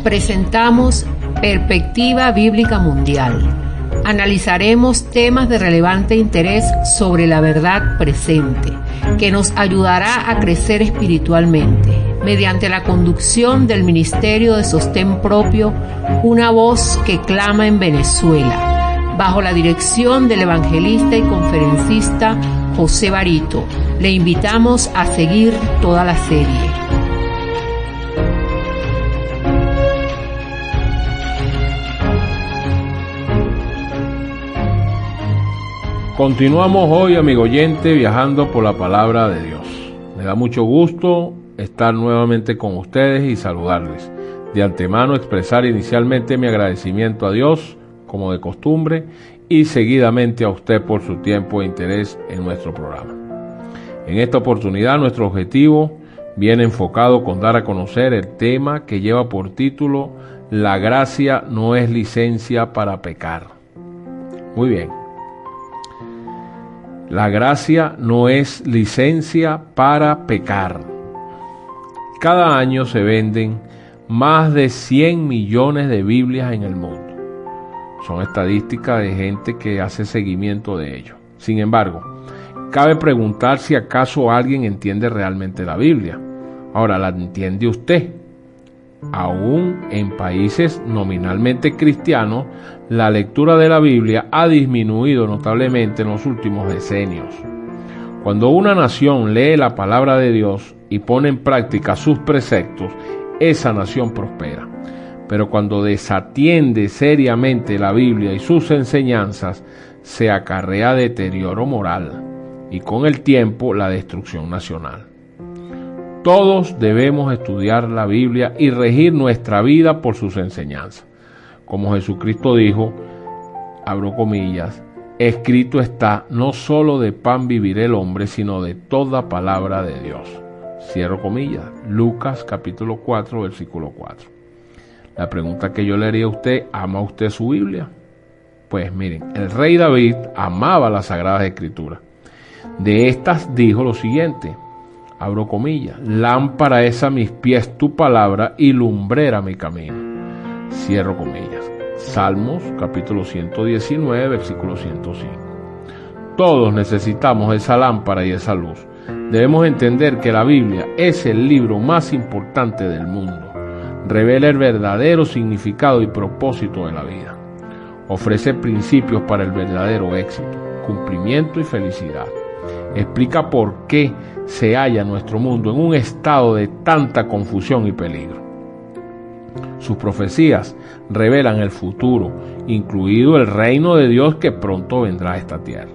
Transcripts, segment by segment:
presentamos Perspectiva Bíblica Mundial. Analizaremos temas de relevante interés sobre la verdad presente, que nos ayudará a crecer espiritualmente, mediante la conducción del Ministerio de Sostén Propio, una voz que clama en Venezuela, bajo la dirección del evangelista y conferencista José Barito. Le invitamos a seguir toda la serie. Continuamos hoy, amigo oyente, viajando por la palabra de Dios. Me da mucho gusto estar nuevamente con ustedes y saludarles. De antemano expresar inicialmente mi agradecimiento a Dios, como de costumbre, y seguidamente a usted por su tiempo e interés en nuestro programa. En esta oportunidad nuestro objetivo viene enfocado con dar a conocer el tema que lleva por título La gracia no es licencia para pecar. Muy bien. La gracia no es licencia para pecar. Cada año se venden más de 100 millones de Biblias en el mundo. Son estadísticas de gente que hace seguimiento de ello. Sin embargo, cabe preguntar si acaso alguien entiende realmente la Biblia. Ahora, ¿la entiende usted? Aún en países nominalmente cristianos, la lectura de la Biblia ha disminuido notablemente en los últimos decenios. Cuando una nación lee la palabra de Dios y pone en práctica sus preceptos, esa nación prospera. Pero cuando desatiende seriamente la Biblia y sus enseñanzas, se acarrea deterioro moral y con el tiempo la destrucción nacional. Todos debemos estudiar la Biblia y regir nuestra vida por sus enseñanzas. Como Jesucristo dijo, abro comillas, escrito está, no solo de pan vivirá el hombre, sino de toda palabra de Dios. Cierro comillas, Lucas capítulo 4, versículo 4. La pregunta que yo le haría a usted, ¿ama usted su Biblia? Pues miren, el rey David amaba las Sagradas Escrituras. De estas dijo lo siguiente, abro comillas, lámpara es a mis pies tu palabra y lumbrera mi camino. Cierro comillas. Salmos, capítulo 119, versículo 105. Todos necesitamos esa lámpara y esa luz. Debemos entender que la Biblia es el libro más importante del mundo. Revela el verdadero significado y propósito de la vida. Ofrece principios para el verdadero éxito, cumplimiento y felicidad. Explica por qué se halla nuestro mundo en un estado de tanta confusión y peligro. Sus profecías revelan el futuro, incluido el reino de Dios que pronto vendrá a esta tierra.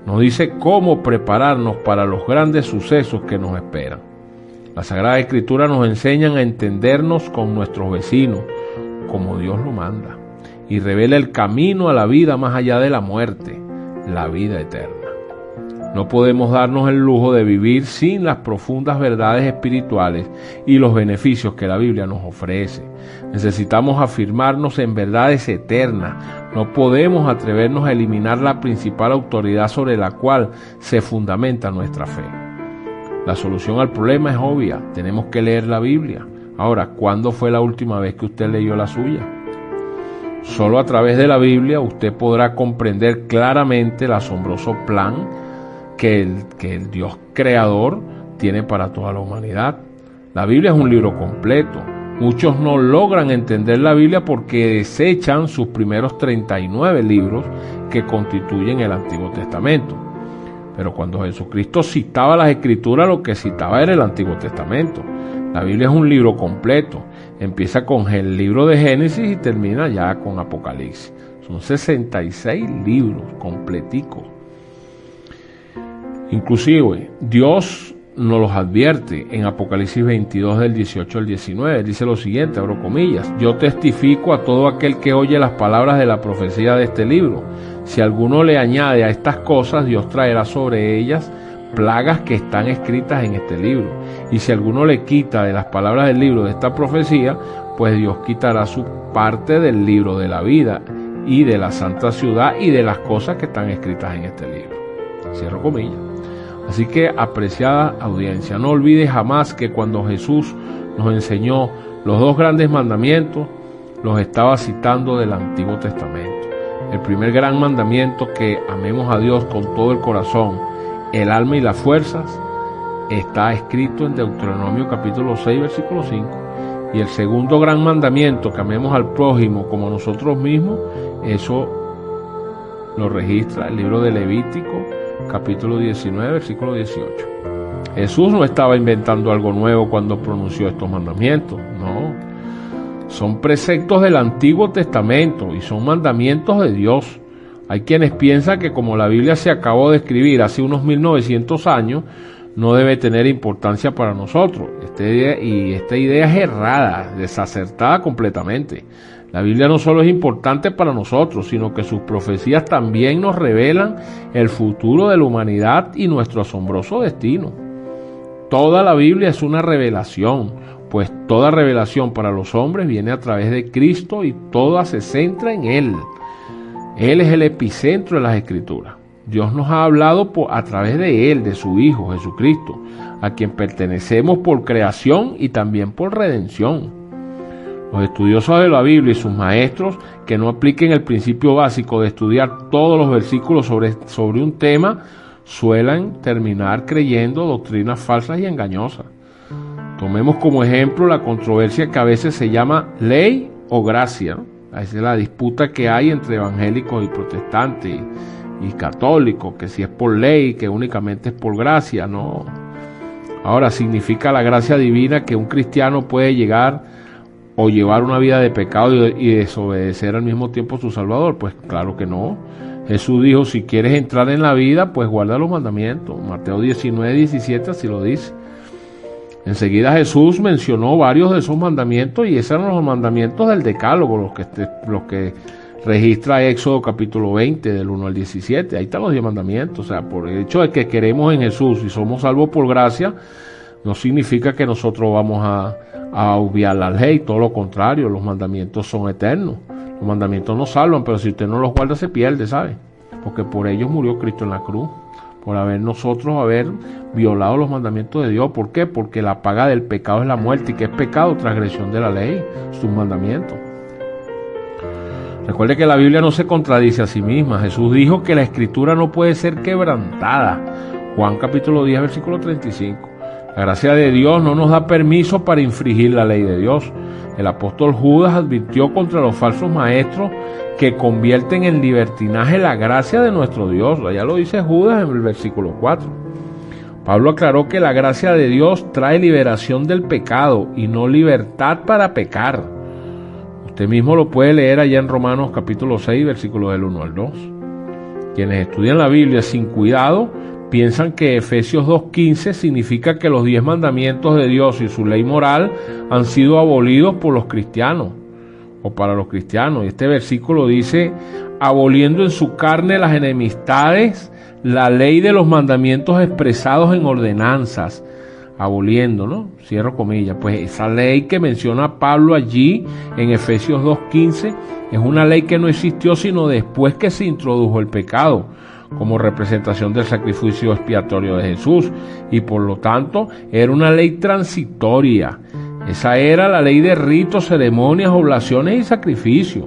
Nos dice cómo prepararnos para los grandes sucesos que nos esperan. Las Sagradas Escrituras nos enseñan a entendernos con nuestros vecinos, como Dios lo manda, y revela el camino a la vida más allá de la muerte, la vida eterna. No podemos darnos el lujo de vivir sin las profundas verdades espirituales y los beneficios que la Biblia nos ofrece. Necesitamos afirmarnos en verdades eternas. No podemos atrevernos a eliminar la principal autoridad sobre la cual se fundamenta nuestra fe. La solución al problema es obvia. Tenemos que leer la Biblia. Ahora, ¿cuándo fue la última vez que usted leyó la suya? Solo a través de la Biblia usted podrá comprender claramente el asombroso plan que el Dios creador tiene para toda la humanidad. La Biblia es un libro completo. Muchos no logran entender la Biblia porque desechan sus primeros 39 libros que constituyen el Antiguo Testamento. Pero cuando Jesucristo citaba las Escrituras, lo que citaba era el Antiguo Testamento. La Biblia es un libro completo. Empieza con el libro de Génesis y termina ya con Apocalipsis. Son 66 libros completicos. Inclusive, Dios nos los advierte en Apocalipsis 22 del 18 al 19. Dice lo siguiente, abro comillas, yo testifico a todo aquel que oye las palabras de la profecía de este libro. Si alguno le añade a estas cosas, Dios traerá sobre ellas plagas que están escritas en este libro. Y si alguno le quita de las palabras del libro de esta profecía, pues Dios quitará su parte del libro de la vida y de la santa ciudad y de las cosas que están escritas en este libro. Cierro comillas. Así que, apreciada audiencia, no olvide jamás que cuando Jesús nos enseñó Los dos grandes mandamientos los estaba citando del Antiguo Testamento. El primer gran mandamiento, que amemos a Dios con todo el corazón, el alma y las fuerzas, está escrito en Deuteronomio capítulo 6, versículo 5. Y el segundo gran mandamiento, que amemos al prójimo como a nosotros mismos, eso lo registra el libro de Levítico capítulo 19, versículo 18. Jesús no estaba inventando algo nuevo cuando pronunció estos mandamientos, no. Son preceptos del Antiguo Testamento y son mandamientos de Dios. Hay quienes piensan que como la Biblia se acabó de escribir hace unos 1900 años, no debe tener importancia para nosotros. Esta idea es errada, desacertada completamente. La Biblia no solo es importante para nosotros, sino que sus profecías también nos revelan el futuro de la humanidad y nuestro asombroso destino. Toda la Biblia es una revelación, pues toda revelación para los hombres viene a través de Cristo y toda se centra en Él. Él es el epicentro de las Escrituras. Dios nos ha hablado a través de Él, de su Hijo Jesucristo, a quien pertenecemos por creación y también por redención. Los estudiosos de la Biblia y sus maestros que no apliquen el principio básico de estudiar todos los versículos sobre un tema suelen terminar creyendo doctrinas falsas y engañosas. Tomemos como ejemplo la controversia que a veces se llama ley o gracia, ¿no? Esa es la disputa que hay entre evangélicos y protestantes y católicos, que si es por ley, que únicamente es por gracia, no. Ahora, ¿significa la gracia divina que un cristiano puede llegar o llevar una vida de pecado y desobedecer al mismo tiempo a su Salvador? Pues claro que no. Jesús dijo, si quieres entrar en la vida, pues guarda los mandamientos. Mateo 19, 17 así lo dice. Enseguida Jesús mencionó varios de esos mandamientos y esos eran los mandamientos del Decálogo, los que registra Éxodo capítulo 20 del 1 al 17. Ahí están los 10 mandamientos. O sea, por el hecho de que queremos en Jesús y somos salvos por gracia, no significa que nosotros vamos a obviar la ley. Todo lo contrario, los mandamientos son eternos. Los mandamientos nos salvan, pero si usted no los guarda se pierde, ¿sabe? Porque por ellos murió Cristo en la cruz, por haber violado los mandamientos de Dios. ¿Por qué? Porque la paga del pecado es la muerte. ¿Y qué es pecado? Transgresión de la ley, sus mandamientos. Recuerde que la Biblia no se contradice a sí misma. Jesús dijo que la Escritura no puede ser quebrantada. Juan capítulo 10, versículo 35. La gracia de Dios no nos da permiso para infringir la ley de Dios. El apóstol Judas advirtió contra los falsos maestros que convierten en libertinaje la gracia de nuestro Dios. Allá lo dice Judas en el versículo 4. Pablo aclaró que la gracia de Dios trae liberación del pecado y no libertad para pecar. Usted mismo lo puede leer allá en Romanos capítulo 6, versículos del 1 al 2. Quienes estudian la Biblia sin cuidado piensan que Efesios 2.15 significa que los 10 mandamientos de Dios y su ley moral han sido abolidos por los cristianos o para los cristianos. Y este versículo dice, aboliendo en su carne las enemistades, la ley de los mandamientos expresados en ordenanzas. Aboliendo, ¿no? Cierro comillas. Pues esa ley que menciona Pablo allí en Efesios 2.15 es una ley que no existió sino después que se introdujo el pecado como representación del sacrificio expiatorio de Jesús, y por lo tanto era una ley transitoria. Esa era la ley de ritos, ceremonias, oblaciones y sacrificios,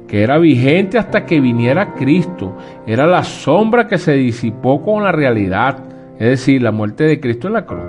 que era vigente hasta que viniera Cristo. Era la sombra que se disipó con la realidad, es decir, la muerte de Cristo en la cruz.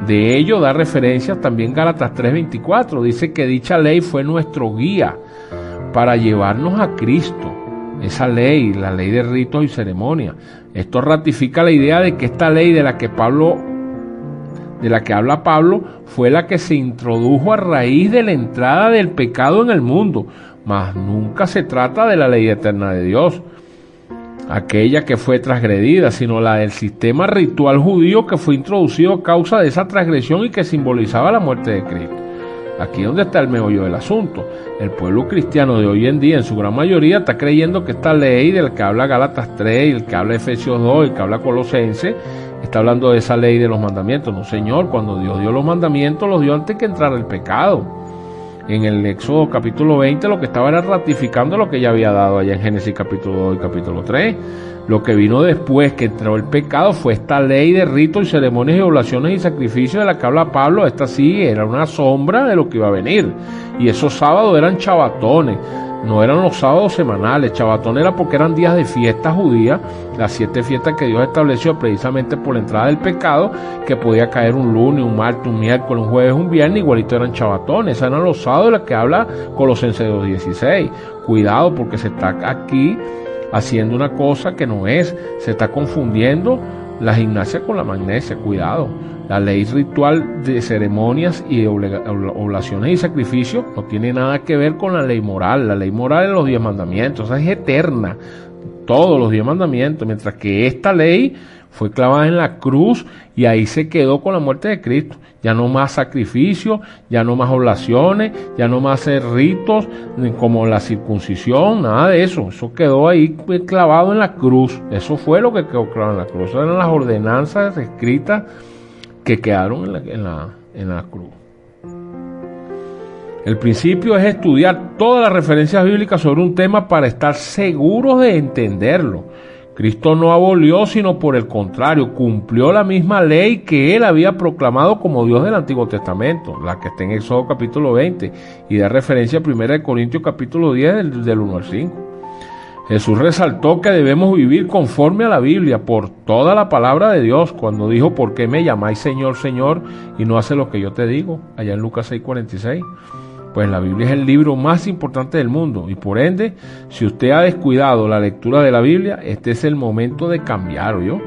De ello da referencia también Gálatas 3:24, dice que dicha ley fue nuestro guía para llevarnos a Cristo. Esa ley, la ley de ritos y ceremonias. Esto ratifica la idea de que esta ley de la que habla Pablo fue la que se introdujo a raíz de la entrada del pecado en el mundo, mas nunca se trata de la ley eterna de Dios, aquella que fue transgredida, sino la del sistema ritual judío que fue introducido a causa de esa transgresión y que simbolizaba la muerte de Cristo. Aquí es donde está el meollo del asunto. El pueblo cristiano de hoy en día, en su gran mayoría, está creyendo que esta ley de la que habla Gálatas 3, y el que habla Efesios 2, y el que habla Colosenses, está hablando de esa ley de los mandamientos. No, señor, cuando Dios dio los mandamientos, los dio antes que entrara el pecado. En el Éxodo capítulo 20 lo que estaba era ratificando lo que ya había dado allá en Génesis capítulo 2 y capítulo 3. Lo que vino después que entró el pecado fue esta ley de ritos y ceremonias y oblaciones y sacrificios de la que habla Pablo. Esta sí era una sombra de lo que iba a venir. Y esos sábados eran chabatones, no eran los sábados semanales. Chabatón era porque eran días de fiesta judía, las 7 fiestas que Dios estableció precisamente por la entrada del pecado, que podía caer un lunes, un martes, un miércoles, un jueves, un viernes, igualito eran chabatones. Esos eran los sábados de los que habla Colosenses 2:16. Cuidado, porque se está aquí haciendo una cosa que no es, se está confundiendo la gimnasia con la magnesia. Cuidado. La ley ritual de ceremonias y oblaciones y sacrificios no tiene nada que ver con la ley moral. La ley moral es los 10 mandamientos, esa es eterna, todos los 10 mandamientos, mientras que esta ley fue clavada en la cruz y ahí se quedó con la muerte de Cristo. Ya no más sacrificios, ya no más oblaciones, ya no más ritos como la circuncisión, nada de eso. Eso quedó ahí clavado en la cruz. Eso fue lo que quedó clavado en la cruz. Esas eran las ordenanzas escritas que quedaron en la cruz. El principio es estudiar todas las referencias bíblicas sobre un tema para estar seguros de entenderlo. Cristo no abolió, sino por el contrario, cumplió la misma ley que él había proclamado como Dios del Antiguo Testamento, la que está en Éxodo capítulo 20, y da referencia a 1 Corintios capítulo 10 del 1 al 5. Jesús resaltó que debemos vivir conforme a la Biblia, por toda la palabra de Dios, cuando dijo: ¿por qué me llamáis Señor, Señor, y no hace lo que yo te digo? Allá en Lucas 6:46. Pues la Biblia es el libro más importante del mundo, y por ende, si usted ha descuidado la lectura de la Biblia, este es el momento de cambiar, ¿oyó?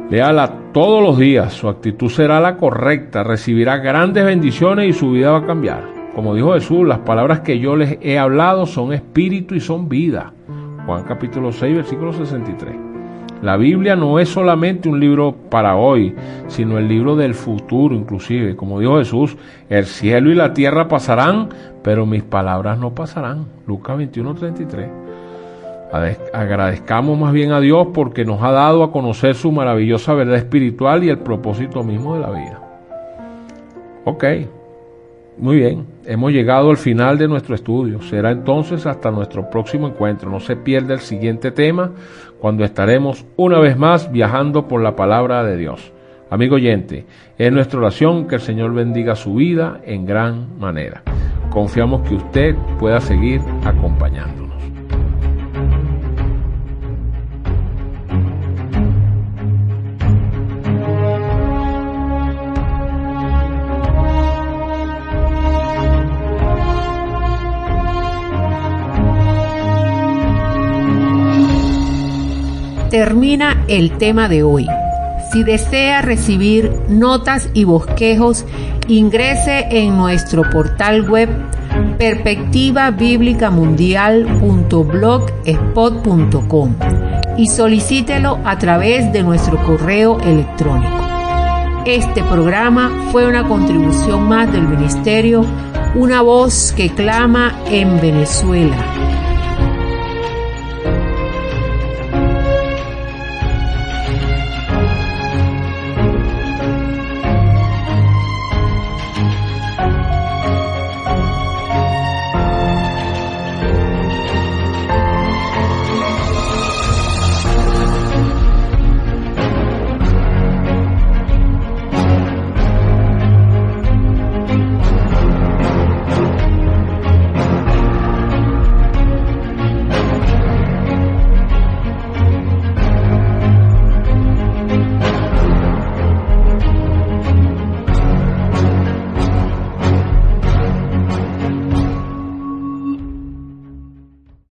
Léala todos los días, su actitud será la correcta, recibirá grandes bendiciones y su vida va a cambiar. Como dijo Jesús, las palabras que yo les he hablado son espíritu y son vida. Juan capítulo 6, versículo 63. La Biblia no es solamente un libro para hoy, sino el libro del futuro inclusive. Como dijo Jesús, el cielo y la tierra pasarán, pero mis palabras no pasarán. Lucas 21:33. Agradezcamos más bien a Dios porque nos ha dado a conocer su maravillosa verdad espiritual y el propósito mismo de la vida. Ok, muy bien, hemos llegado al final de nuestro estudio. Será entonces hasta nuestro próximo encuentro. No se pierda el siguiente tema, cuando estaremos una vez más viajando por la palabra de Dios. Amigo oyente, es nuestra oración que el Señor bendiga su vida en gran manera. Confiamos que usted pueda seguir acompañándonos. Termina el tema de hoy. Si desea recibir notas y bosquejos, ingrese en nuestro portal web perspectivabiblicamundial.blogspot.com y solicítelo a través de nuestro correo electrónico. Este programa fue una contribución más del ministerio Una Voz que Clama en Venezuela,